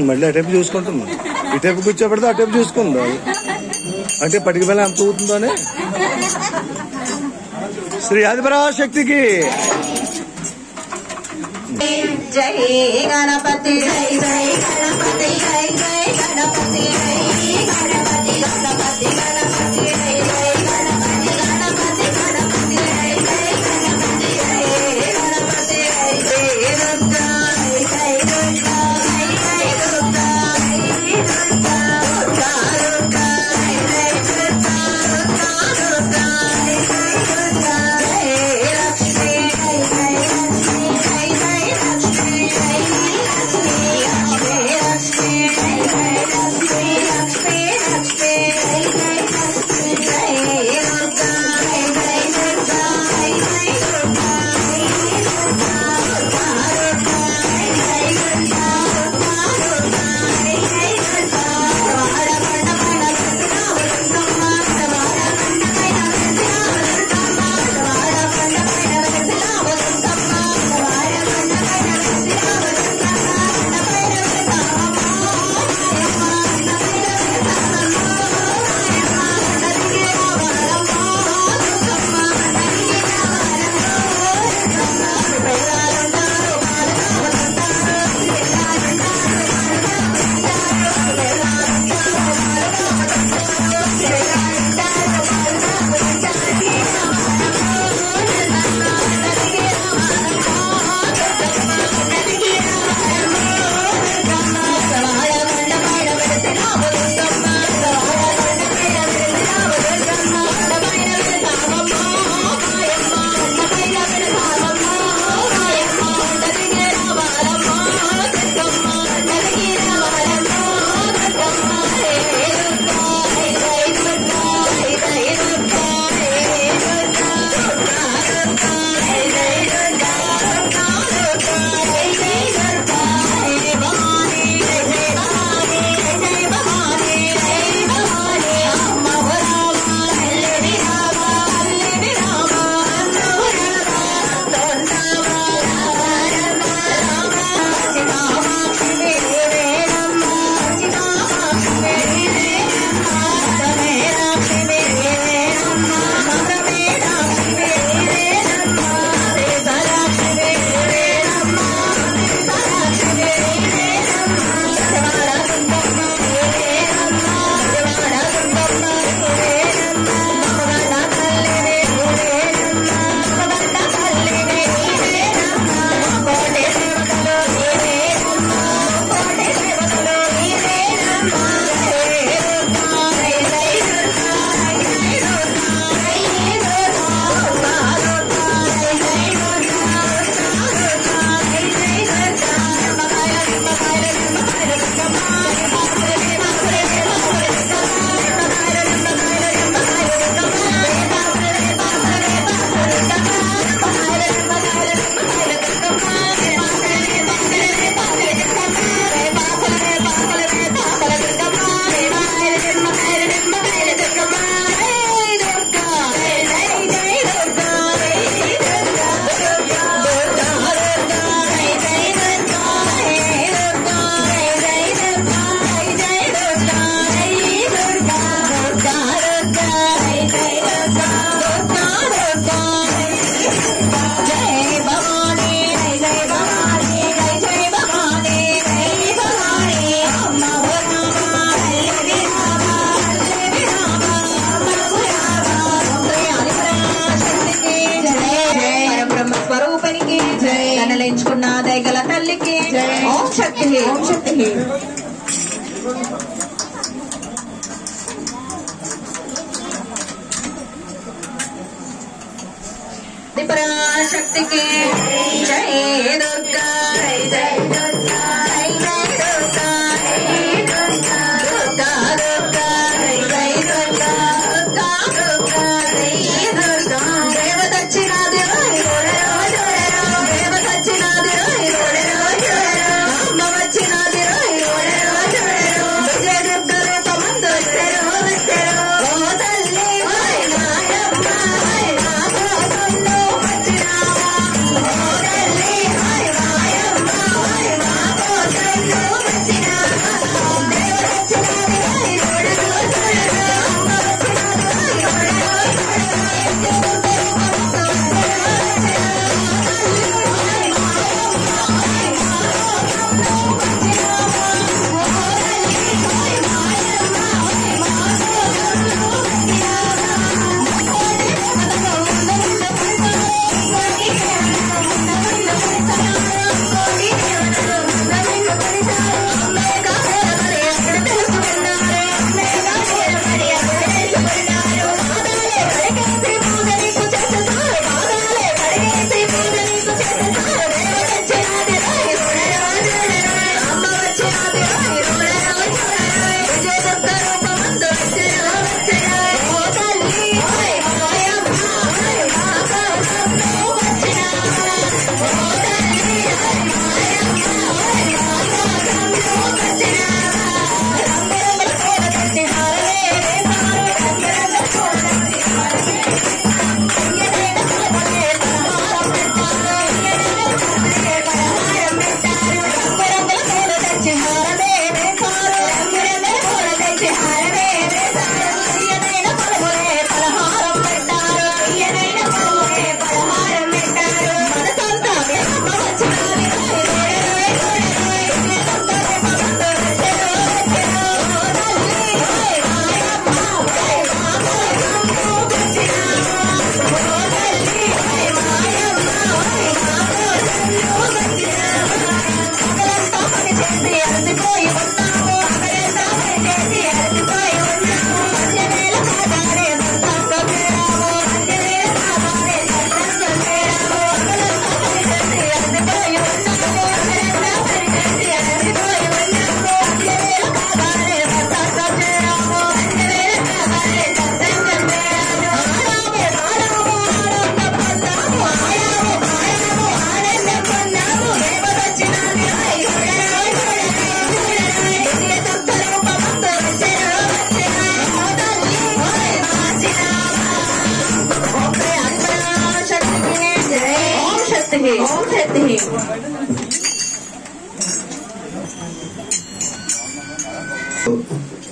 మళ్ళీ అటైపు చూసుకుంటుంది. ఇటైపు కూర్చోబెడితే అటైపు చూసుకుందా అంటే పటిక బెల్లం ఎంత అవుతుందో అని. శ్రీ ఆదిపరాశక్తికి జై గణపతి జై జై గణపతి జై జై గణపతి జై గణపతి గణపతి గణపతి జై జై గణపతి గణపతి గణపతి జై జై గణపతి జై గణపతి జై జై దుర్గా జై దుర్గా జై దుర్గా దుర్గా దుర్గా జై దుర్గా దుర్గా దుర్గా జై లక్ష్మీ జై లక్ష్మీ జై జై లక్ష్మీ జై లక్ష్మీ లక్ష్మీ లక్ష్మీ జై జై లక్ష్మీ లక్ష్మీ లక్ష్మీ జై జై లక్ష్మీ జై దుర్గా జై జై దుర్గా జై జై దుర్గా కనలించుకున్న దయగల తల్లికి ఓం శక్తి ఓం శక్తి పరాశక్తికి జై దుర్గా జై జై దుర్గా జై జై దుర్గా దుర్గా దుర్గా జై జై దుర్గా దుర్గా దుర్గా జై దుర్గా దేవదచ్చినాది దేవదచ్చినాది అమ్మ వచ్చినాది విజయ దుర్గా రూపమందు ఓ తల్లి నాయమ్మ వచ్చినావా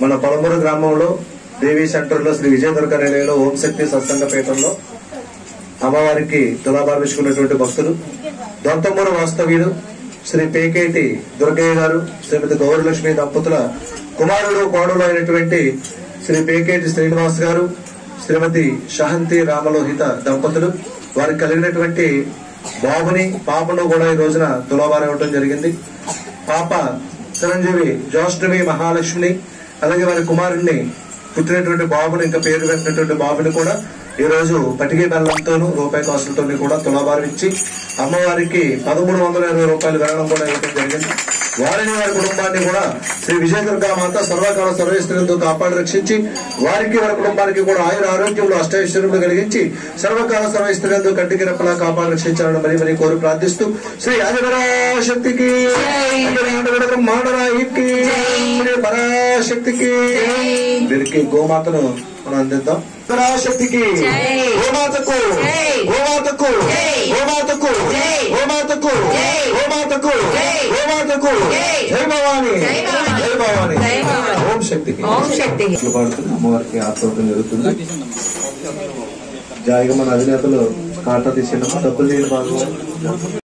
మన పలమూరు గ్రామంలో దేవీ సెంటర్ లో శ్రీ విజయదుర్గ నిలయంలో ఓం శక్తి సత్సంగ పీఠంలో అమ్మవారికి తులాభార్పించుకున్నటువంటి భక్తులు దొంతమూరు వాస్తవ్యుడు శ్రీ పేకేటి దుర్గయ్య గారు, శ్రీమతి గౌరలక్ష్మి దంపతుల కుమారుడు కోడలు అయినటువంటి శ్రీ పేకేటి శ్రీనివాస్ గారు, శ్రీమతి షహంతి రామలోహిత దంపతులు వారికి కలిగినటువంటి బాబుని పాపను కూడా ఈ రోజున తులాభారం ఇవ్వడం జరిగింది. పాప చిరంజీవి జ్యోష్ణవి మహాలక్ష్మిని, అలాగే వారి కుమారుడిని పుట్టినటువంటి బాబుని, ఇంకా పేరు పెట్టినటువంటి బాబుని కూడా ఈ రోజు పటికి బెల్లంతోనూ రూపాయి కాసులతో కూడా తులాభారం ఇచ్చి అమ్మవారికి 1320 రూపాయలు విరాళం కూడా ఇవ్వడం జరిగింది. వారిని వారి కుటుంబాన్ని కూడా శ్రీ విజయదుర్గా మాత సర్వకాల సర్వేశ్వరులతో కాపాడి రక్షించి వారికి వారి కుటుంబానికి కూడా ఆయుర ఆరోగ్యములు అష్టైశ్వర్యములు కలిగించి సర్వకాల సర్వేశ్వరులతో కంటికి రెప్పలా కాపాడి రక్షించాలని మరీ మరీ కోరి ప్రార్థిస్తూ శ్రీ ఆదిపరాశక్తికి బ్రహ్మాండరాయికి పరాశక్తికి వీరికి గోమాతను మనం అందిద్దాం. పరాశక్తికి గోమాతకు గోమాతకు గోమాతకు గోమాతకు గోమాతకు గోమాతకు జై భవాని జై భవాని ఓం శక్తికి పాడుతుంది. అమ్మవారికి ఆత్మహత్యం జరుగుతుంది. జాయిగా మన అధినేతలు కాటా తీసిన డబ్బులు చేయడం బాగా